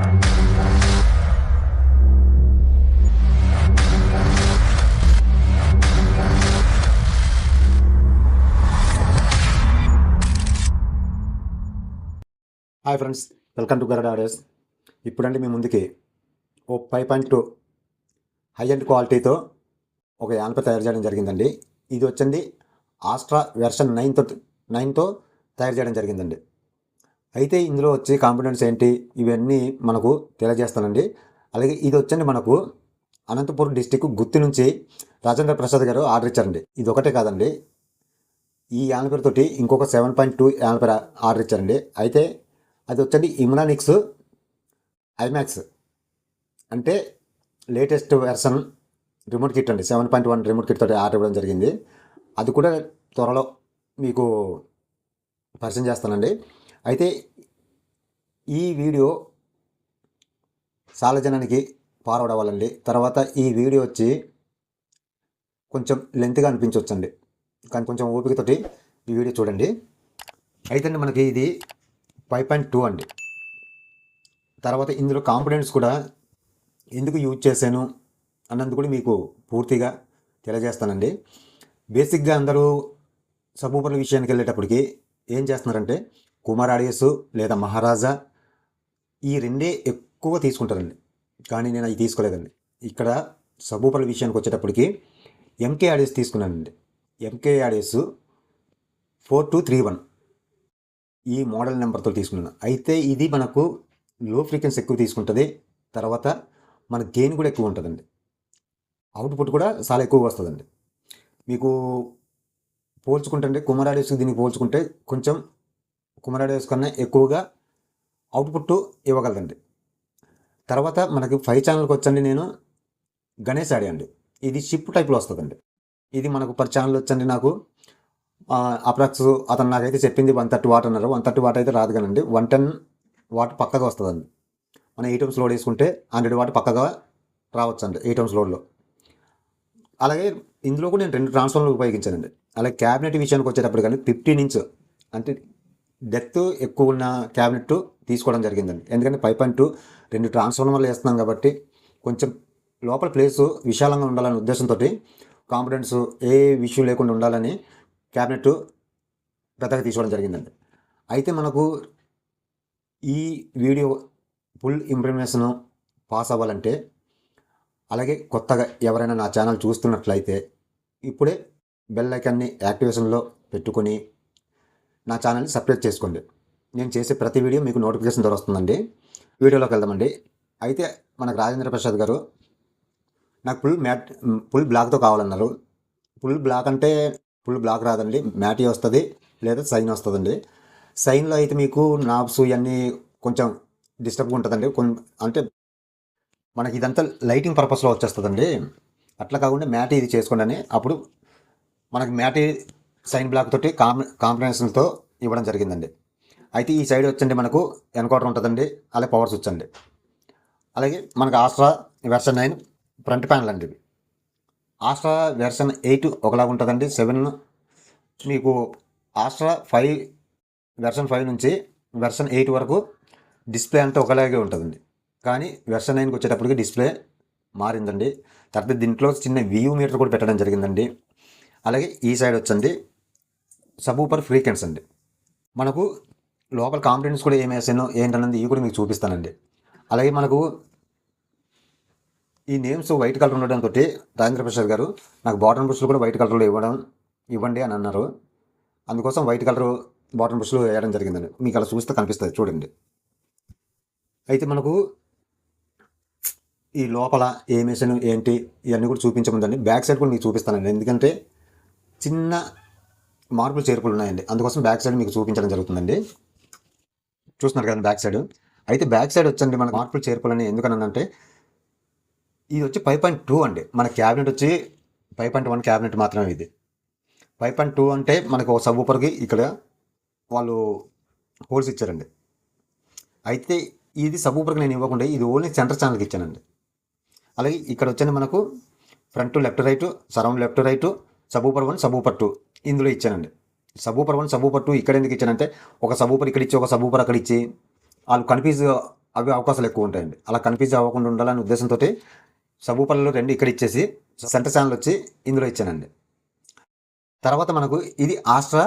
Hi friends, welcome to Garuda audios. ఇప్పుడంటే మీ ముందుకి ఓ 5.2 high and క్వాలిటీతో ఒక యాంపర్ తయారు చేయడం జరిగిందండి. ఇది వచ్చండి ఆస్ట్రా వెర్షన్ 9తో తయారు చేయడం జరిగిందండి. అయితే ఇందులో వచ్చే కాంపోనెంట్స్ ఏంటి ఇవన్నీ మనకు తెలియజేస్తానండి. అలాగే ఇది వచ్చండి మనకు అనంతపురం డిస్టిక్ గుత్తి నుంచి రాజేంద్ర ప్రసాద్ గారు ఆర్డర్ ఇచ్చారండి. ఇది ఒకటే కాదండి, ఈ యాంపర్ తోటి ఇంకొక 7.2 యాంపర్ ఆర్డర్ ఇచ్చారండి. అయితే అది వచ్చండి ఇమ్రానిక్స్ ఐమాక్స్ అంటే లేటెస్ట్ వెర్షన్ రిమోట్ కిట్ అండి. 7.1 రిమోట్ కిట్ తోటి ఆర్డర్ ఇవ్వడం జరిగింది. అది కూడా త్వరలో మీకు పరిచయం చేస్తానండి. అయితే ఈ వీడియో చాలా జనానికి ఫార్వర్డ్ అవ్వాలండి. తర్వాత ఈ వీడియో వచ్చి కొంచెం లెంత్గా అనిపించవచ్చండి, కానీ కొంచెం ఓపికతోటి ఈ వీడియో చూడండి. అయితే మనకి ఇది 5.2 అండి. తర్వాత ఇందులో కాంపోనెంట్స్ కూడా ఎందుకు యూజ్ చేశాను అన్నందుకు కూడా మీకు పూర్తిగా తెలియజేస్తానండి. బేసిక్గా అందరూ సబూఫర్ల విషయానికి వెళ్ళేటప్పటికి ఏం చేస్తున్నారంటే కుమార్ ఆడియోస్ లేదా మహారాజా ఈ రెండే ఎక్కువ తీసుకుంటారండి. కానీ నేను అవి తీసుకోలేదండి. ఇక్కడ సబూఫర్ల విషయానికి వచ్చేటప్పటికి ఎంకే ఆడియోస్ తీసుకున్నానండి. ఎంకే ఆడియోస్ 4231 ఈ మోడల్ నెంబర్తో తీసుకున్నాను. అయితే ఇది మనకు లో ఫ్రీక్వెన్సీ ఎక్కువ తీసుకుంటుంది. తర్వాత మన గెయిన్ కూడా ఎక్కువ ఉంటుందండి. అవుట్పుట్ కూడా చాలా ఎక్కువగా వస్తుందండి. మీకు పోల్చుకుంటే కుమార్ ఆడియోస్ దీనికి పోల్చుకుంటే కొంచెం కుమార్ ఆడియోస్ కన్నా ఎక్కువగా అవుట్పుట్ ఇవ్వగలదండి. తర్వాత మనకి 5 ఛానల్కి వచ్చండి నేను గణేష్ ఆడియో అండి. ఇది షిప్ టైప్లో వస్తుందండి. ఇది మనకు పర్ ఛానల్ వచ్చండి నాకు అప్రాక్స్ అతను నాకైతే చెప్పింది 130 వాట్ అన్నారు. 130 వాట్ అయితే రాదు కానండి, 110 వాట్ పక్కగా వస్తుందండి. మనం 8 ohms లోడ్ వేసుకుంటే 100 వాట్ పక్కగా రావచ్చు అండి 8 ohms లోడ్లో. అలాగే ఇందులో కూడా నేను 2 ట్రాన్స్ఫార్మర్లు ఉపయోగించానండి. అలాగే క్యాబినెట్ విషయానికి వచ్చేటప్పుడు కానీ 15 ఇంచ్ అంటే డెప్త్ ఎక్కువ ఉన్న క్యాబినెట్ తీసుకోవడం జరిగిందండి. ఎందుకంటే 5.2 2 ట్రాన్స్ఫార్మర్లు వేస్తున్నాం కాబట్టి కొంచెం లోపల ప్లేసు విశాలంగా ఉండాలనే ఉద్దేశంతో కాంపోనెంట్స్ ఏ ఇష్యూ లేకుండా ఉండాలని క్యాబినెట్ పెద్దగా తీసుకోవడం జరిగిందండి. అయితే మనకు ఈ వీడియో ఫుల్ ఇన్ఫర్మేషన్ పాస్ అవ్వాలంటే, అలాగే కొత్తగా ఎవరైనా నా ఛానల్ చూస్తున్నట్లయితే ఇప్పుడే బెల్ ఐకాన్ని యాక్టివేషన్లో పెట్టుకొని నా ఛానల్ని సబ్స్క్రైబ్ చేసుకోండి. నేను చేసే ప్రతి వీడియో మీకు నోటిఫికేషన్ ద్వారా వస్తుందండి. వీడియోలోకి వెళ్దామండి. అయితే మనకు రాజేంద్ర ప్రసాద్ గారు నాకు ఫుల్ బ్లాక్తో కావాలన్నారు. ఫుల్ బ్లాక్ అంటే ఫుల్ బ్లాక్ రాదండి, మ్యాటీ వస్తుంది లేదా సైన్ వస్తుందండి. సైన్లో అయితే మీకు నాబ్స్ ఇవన్నీ కొంచెం డిస్టర్బ్గా ఉంటుందండి. అంటే మనకి ఇదంతా లైటింగ్ పర్పస్లో వచ్చేస్తుందండి. అట్లా కాకుండా మ్యాటీ ఇది చేసుకోండి అని అప్పుడు మనకి మ్యాటీ సైన్ బ్లాక్ తోటి కాంబినేషన్తో ఇవ్వడం జరిగిందండి. అయితే ఈ సైడ్ వచ్చండి మనకు ఎన్కోడర్ ఉంటుందండి, అలాగే పవర్ స్విచ్ అండి. అలాగే మనకు ఆస్ట్రా వెర్షన్ 9 ఫ్రంట్ ప్యానల్ అండి. ఆస్ట్రా వెర్షన్ 8 ఒకలాగా ఉంటుందండి. 7 మీకు ఆస్ట్రా 5 వెర్షన్ 5 నుంచి వెర్షన్ 8 వరకు డిస్ప్లే అంతా ఒకలాగే ఉంటుందండి. కానీ వెర్షన్ 9కి వచ్చేటప్పటికి డిస్ప్లే మారిందండి. తర్వాత దీంట్లో చిన్న వ్యూ మీటర్ కూడా పెట్టడం జరిగిందండి. అలాగే ఈ సైడ్ వచ్చండి సబూఫర్ ఫ్రీక్వెన్సీ అండి. మనకు లోపల కాంపోనెంట్స్ కూడా ఏం వేసానో ఏంటన్నది ఇవి కూడా మీకు చూపిస్తానండి. అలాగే మనకు ఈ నేమ్స్ వైట్ కలర్ ఉండడంతో రాజేంద్ర ప్రసాద్ గారు నాకు బాటన్ బ్రష్లు కూడా వైట్ కలర్లో ఇవ్వండి అని అన్నారు. అందుకోసం వైట్ కలర్ బాటన్ బ్రష్లు వేయడం జరిగిందండి. మీకు అలా చూస్తే కనిపిస్తుంది చూడండి. అయితే మనకు ఈ లోపల ఏ మెషిన్ ఏంటి ఇవన్నీ కూడా చూపించముందండి. బ్యాక్ సైడ్ కూడా మీకు చూపిస్తానండి, ఎందుకంటే చిన్న మార్పులు చేర్పులు ఉన్నాయండి. అందుకోసం బ్యాక్ సైడ్ మీకు చూపించడం జరుగుతుందండి. చూస్తున్నారు కదండి బ్యాక్ సైడ్. అయితే బ్యాక్ సైడ్ వచ్చండి మనకు మార్పులు చేర్పులని ఎందుకనంటే ఇది వచ్చి 5.2 అండి. మన క్యాబినెట్ వచ్చి 5.1 క్యాబినెట్ మాత్రమే. ఇది 5.2 అంటే మనకు ఒక సబూఫర్కి ఇక్కడ వాళ్ళు హోల్స్ ఇచ్చారండి. అయితే ఇది సబూఫర్కి నేను ఇవ్వకుండా ఇది ఓన్లీ సెంటర్ ఛానల్కి ఇచ్చానండి. అలాగే ఇక్కడ వచ్చండి మనకు front left right, surround left right, subwoofer 1 subwoofer 2 ఇందులో ఇచ్చానండి. సబూఫర్ 1 సబూఫర్ 2 ఇక్కడ ఎందుకు ఇచ్చానంటే ఒక సబూఫర్ ఇక్కడ ఇచ్చి ఒక సబూఫర్ అక్కడ ఇచ్చి వాళ్ళు కన్ఫ్యూజ్ అవి అవకాశాలు ఎక్కువ ఉంటాయండి. అలా కన్ఫ్యూజ్ అవ్వకుండా ఉండాలనే ఉద్దేశంతో సబూపర్లు 2 ఇక్కడ ఇచ్చేసి సెంటర్ ఛానల్ వచ్చి ఇందులో ఇచ్చానండి. తర్వాత మనకు ఇది ఆస్ట్రా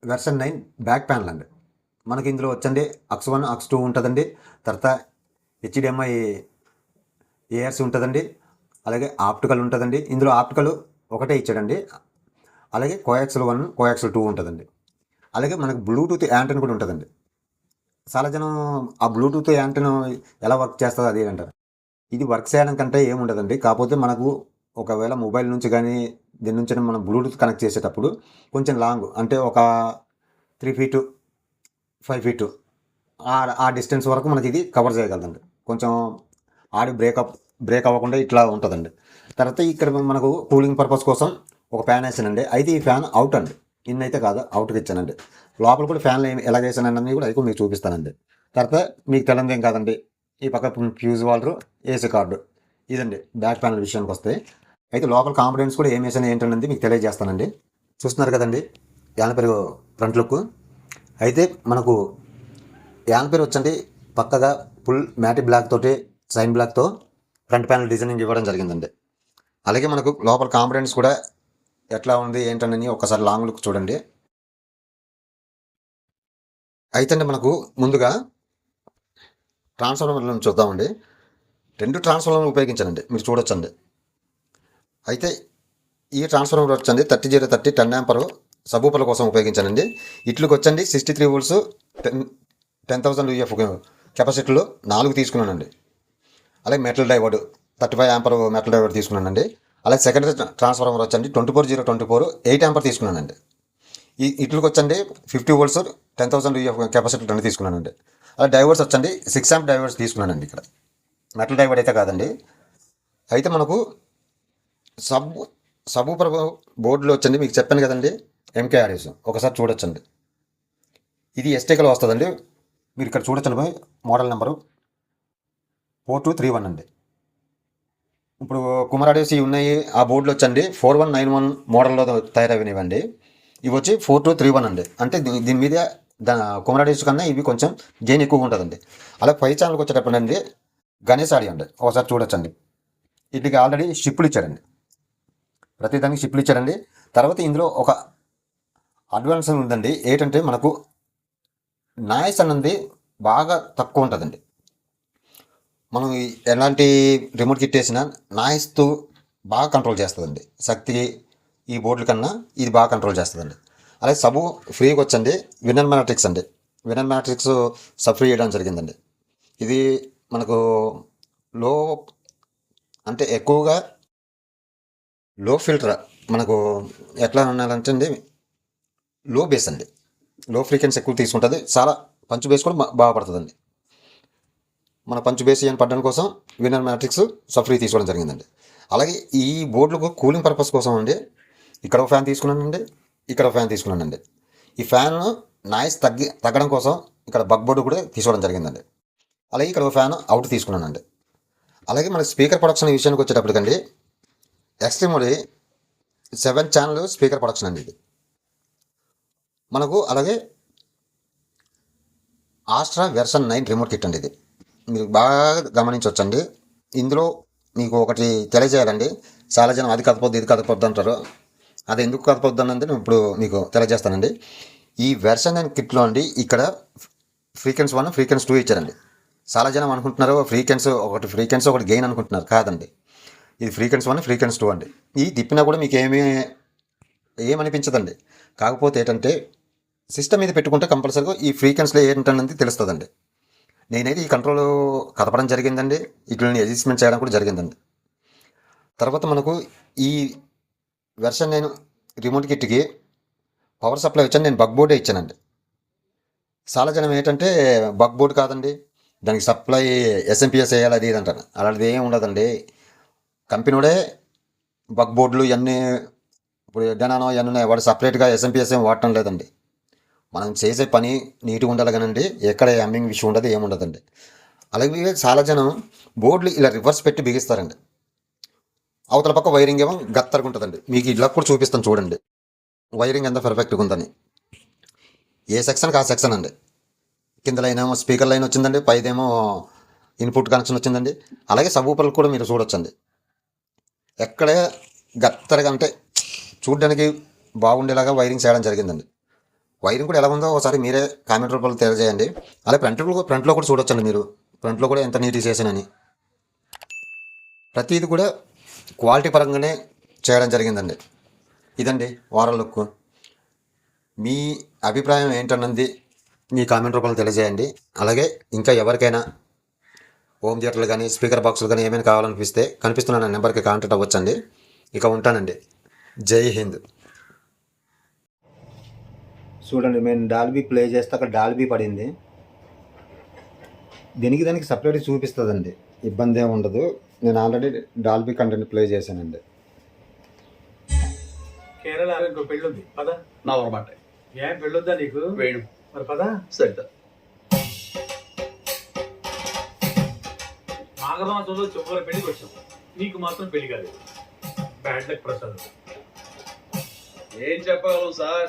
వెర్షన్ 9 బ్యాక్ ప్యానల్ అండి. మనకి ఇందులో వచ్చండి AUX 1 AUX 2 ఉంటుందండి. తర్వాత HDMI ARC ఉంటుందండి. అలాగే ఆప్టికల్ ఉంటుందండి. ఇందులో ఆప్టికల్ ఒకటే ఇచ్చాడండి. అలాగే కోయాక్సిల్ 1 కోయాక్సిల్ 2 ఉంటుందండి. అలాగే మనకు బ్లూటూత్ యాంటెన్ కూడా ఉంటుందండి. చాలా జనం ఆ బ్లూటూత్ యాంటెన్ ఎలా వర్క్ చేస్తుంది అది అంటారు. ఇది వర్క్ చేయడం కంటే ఏముండదండి. కాకపోతే మనకు ఒకవేళ మొబైల్ నుంచి కానీ దీని నుంచి మనం బ్లూటూత్ కనెక్ట్ చేసేటప్పుడు కొంచెం లాంగ్ అంటే ఒక 3 ఫీటు 5 ఫీటు ఆ డిస్టెన్స్ వరకు మనకి ఇది కవర్ చేయగలదండి. కొంచెం ఆడి బ్రేక్ అవ్వకుండా ఇట్లా ఉంటుందండి. తర్వాత ఇక్కడ మనకు కూలింగ్ పర్పస్ కోసం ఒక ఫ్యాన్ వేసానండి. అయితే ఈ ఫ్యాన్ అవుట్ అండి, ఇన్ అయితే కాదు, అవుట్కి ఇచ్చానండి. లోపల కూడా ఫ్యాన్లు ఎలా చేశానండి కూడా అది మీకు చూపిస్తానండి. తర్వాత మీకు తెలియదు ఏం కాదండి, ఈ పక్క ఫ్యూజ్ వాల్డర్ ఏసీ కార్డు ఇదండి బ్యాక్ ప్యానల్ విషయానికి వస్తే. అయితే లోపల కాంపోనెంట్స్ కూడా ఏం వేసాను ఏంటనేది మీకు తెలియజేస్తానండి. చూస్తున్నారు కదండి యాన్పేర్ ఫ్రంట్ లుక్. అయితే మనకు యాన్పేర్ వచ్చండి పక్కగా ఫుల్ మ్యాటి బ్లాక్ తోటి సైన్ బ్లాక్తో ఫ్రంట్ ప్యానల్ డిజైనింగ్ ఇవ్వడం జరిగిందండి. అలాగే మనకు లోపల కాంపోనెంట్స్ కూడా ఎట్లా ఉంది ఏంటని ఒకసారి లాంగ్ లుక్ చూడండి. అయితే మనకు ముందుగా ట్రాన్స్ఫార్మర్లను చూద్దామండి. 2 ట్రాన్స్ఫార్మర్లు ఉపయోగించానండి, మీరు చూడొచ్చండి. అయితే ఈ ట్రాన్స్ఫార్మర్ వచ్చండి 3030 10 యాంపర్ సబూపర్ల కోసం ఉపయోగించానండి. ఇట్లకి వచ్చండి 63 వోల్ట్స్ 10,000 UF కెపాసిటీలో 4 తీసుకున్నానండి. అలాగే మెటల్ డైవర్డ్ 35 యాంపర్ మెటల్ డైవర్డ్ తీసుకున్నానండి. అలాగే సెకండరీ ట్రాన్స్ఫార్మర్ వచ్చండి 24024 8 యాంపర్ తీసుకున్నానండి. ఇట్లకి వచ్చండి 50 వోల్ట్స్ 10,000 UF కెపాసిటీ 2 తీసుకున్నానండి. అలా డైవర్స్ వచ్చండి 6 యాంప్ డైవర్స్ తీసుకున్నానండి. ఇక్కడ మెటల్ డైవర్డ్ అయితే కాదండి. అయితే మనకు సబూపర్ బోర్డులో వచ్చండి మీకు చెప్పాను కదండి MKRS ఒకసారి చూడొచ్చండి. ఇది ఎస్టీకలో వస్తుందండి. మీరు ఇక్కడ చూడొచ్చండి మోడల్ నెంబరు 4231 అండి. ఇప్పుడు కుమార్ ఆడియోస్ ఉన్నాయి ఆ బోర్డులో వచ్చండి 4191 మోడల్లో తయారైనవండి. ఇవి వచ్చి 4231 అండి. అంటే దీని మీద కుమార్ ఆడియోస్ కన్నా ఇవి కొంచెం గెయిన్ ఎక్కువగా ఉంటుందండి. అలా 5 ఛానల్కి వచ్చేటప్పుడు అండి గణేష్ ఆడియో అండి. ఒకసారి చూడొచ్చండి. వీటికి ఆల్రెడీ షిప్లు ఇచ్చారండి, ప్రతి దానికి షిప్లు ఇచ్చారండి. తర్వాత ఇందులో ఒక అడ్వాన్స్ ఉందండి. ఏంటంటే మనకు నాయిస్ అన్నది బాగా తక్కువ ఉంటుందండి. మనం ఎలాంటి రిమోట్ కిట్ వేసినా నాయిస్తో బాగా కంట్రోల్ చేస్తుందండి. శక్తి ఈ బోర్డుల కన్నా ఇది బాగా కంట్రోల్ చేస్తుందండి. అలాగే సబు ఫ్రీగా వచ్చండి వినర్ మ్యాట్రిక్స్ అండి. వినర్ మ్యాట్రిక్స్ సబ్ ఫ్రీ చేయడం జరిగిందండి. ఇది మనకు లో అంటే ఎక్కువగా లో ఫిల్టర్ మనకు ఎట్లా అనాలంటే అండి లో బేస్ అండి. లో ఫ్రీక్వెన్సీ ఎక్కువ తీసుకుంటుంది. చాలా పంచు బేస్ కూడా బాగా పడుతుందండి. మన పంచు బేస్ అని పడడం కోసం వినర్ మ్యాట్రిక్స్ సఫ్రీ తీసుకోవడం జరిగిందండి. అలాగే ఈ బోర్డులకు కూలింగ్ పర్పస్ కోసం అండి ఇక్కడ ఒక ఫ్యాన్ తీసుకున్నానండి, ఇక్కడ ఒక ఫ్యాన్ తీసుకున్నానండి. ఈ ఫ్యాన్ నాయిస్ తగ్గడం కోసం ఇక్కడ బగ్ బోర్డు కూడా తీసుకోవడం జరిగిందండి. అలాగే ఇక్కడ ఒక ఫ్యాన్ అవుట్ తీసుకున్నానండి. అలాగే మన స్పీకర్ ప్రొడక్షన్ విషయానికి వచ్చేటప్పటికండి ఎక్స్ట్రీమ్లీ 7 ఛానల్ స్పీకర్ ప్రొడక్షన్ అండి ఇది మనకు. అలాగే ఆస్ట్రా వెర్షన్ 9 రిమోట్ కిట్ అండి. ఇది మీరు బాగా గమనించవచ్చండి. ఇందులో మీకు ఒకటి తెలియజేయాలండి. చాలా జనం అది కదపొద్దు ఇది కదపొద్దు అంటారు. అది ఎందుకు కదపొద్దు అన్నది నేను ఇప్పుడు మీకు తెలియజేస్తానండి. ఈ వెర్షన్ 9 కిట్లో అండి ఇక్కడ ఫ్రీక్వెన్సీ 1 ఫ్రీక్వెన్సీ 2 ఇచ్చారండి. చాలా జనం అనుకుంటున్నారు ఫ్రీక్వెన్సీ ఒకటి గెయిన్ అనుకుంటున్నారు. కాదండి, ఇది ఫ్రీక్వెన్సీ 1 ఫ్రీక్వెన్సీ 2 అండి. ఈ తిప్పినా కూడా మీకు ఏమనిపించదండి. కాకపోతే ఏంటంటే సిస్టమ్ మీద పెట్టుకుంటే కంపల్సరీగా ఈ ఫ్రీక్వెన్సీలో ఏంటన్నది తెలుస్తుందండి. నేనైతే ఈ కంట్రోల్ కదపడం జరిగిందండి, ఇట్లని అడ్జస్ట్మెంట్ చేయడం కూడా జరిగిందండి. తర్వాత మనకు ఈ వెర్షన్ 9 రిమోట్ కిట్కి పవర్ సప్లై వచ్చాను నేను బగ్ బోర్డే ఇచ్చానండి. చాలా జనం ఏంటంటే బగ్ బోర్డు కాదండి దానికి సప్లై SMPS వేయాలి అది ఇది అంటారు. అలాంటిది ఏమి ఉండదండి. కంపెనీడే బగ్ బోర్డులు ఇవన్నీ ఇప్పుడు ఎడ్డానో ఇవన్నీ ఉన్నాయి, వాడు సపరేట్గా SMPS ఏం వాడటం లేదండి. మనం చేసే పని నీట్గా ఉండాలి కానండి ఎక్కడ హమ్మింగ్ విషయం ఉండదు ఏముండదండి. అలాగే చాలా జనం బోర్డులు ఇలా రివర్స్ పెట్టి బిగిస్తారండి. అవతల పక్క వైరింగ్ ఏమో గత్తరగా ఉంటుందండి. మీకు ఇలా కూడా చూపిస్తాను చూడండి వైరింగ్ ఎంత పర్ఫెక్ట్గా ఉందని. ఏ సెక్షన్కి ఆ సెక్షన్ అండి. కింద లైన్ ఏమో స్పీకర్ లైన్ వచ్చిందండి, పైదేమో ఇన్పుట్ కనెక్షన్ వచ్చిందండి. అలాగే సబ్ ఊపర్లు కూడా మీరు చూడొచ్చండి. ఎక్కడ గత్తరగా అంటే చూడడానికి బాగుండేలాగా వైరింగ్ చేయడం జరిగిందండి. వైరింగ్ కూడా ఎలా ఉందో ఒకసారి మీరే కామెంట్ రూపంలో తెలియజేయండి. అలాగే ఫ్రంట్లో కూడా చూడొచ్చండి మీరు, ఫ్రంట్లో కూడా ఎంత నీట్గా చేశానని. ప్రతిది కూడా క్వాలిటీ పరంగానే చేయడం జరిగిందండి. ఇదండి ఓవరాల్ లుక్. మీ అభిప్రాయం ఏంటన్నది మీ కామెంట్ రూపంలో తెలియజేయండి. అలాగే ఇంకా ఎవరికైనా హోమ్ థియేటర్లు కానీ స్పీకర్ బాక్సులు కానీ ఏమైనా కావాలనిపిస్తే కనిపిస్తున్న నా నెంబర్కి కాంటాక్ట్ అవ్వచ్చండి. ఇక ఉంటానండి. జై హింద్. చూడండి, నేను డాల్బీ ప్లే చేస్తే అక్కడ డాల్బీ పడింది. దానికి సపరేట్గా చూపిస్తుందండి, ఇబ్బంది ఏమి ఉండదు. నేను ఆల్రెడీ డాల్బీ కంటెంట్ ప్లే చేశానండి. కేరళ ఇంకో పెళ్ళుంది పద. నా వరమాట ఏం పెళ్ళొద్దా నీకు? వేణు మరి పద. సరిత మాఘమాసంలో చివరి పెళ్లికి వచ్చాం, నీకు మాత్రం పెళ్లి కాలేదు. Bad luck Prasad. ఏం చెప్పగలం సార్?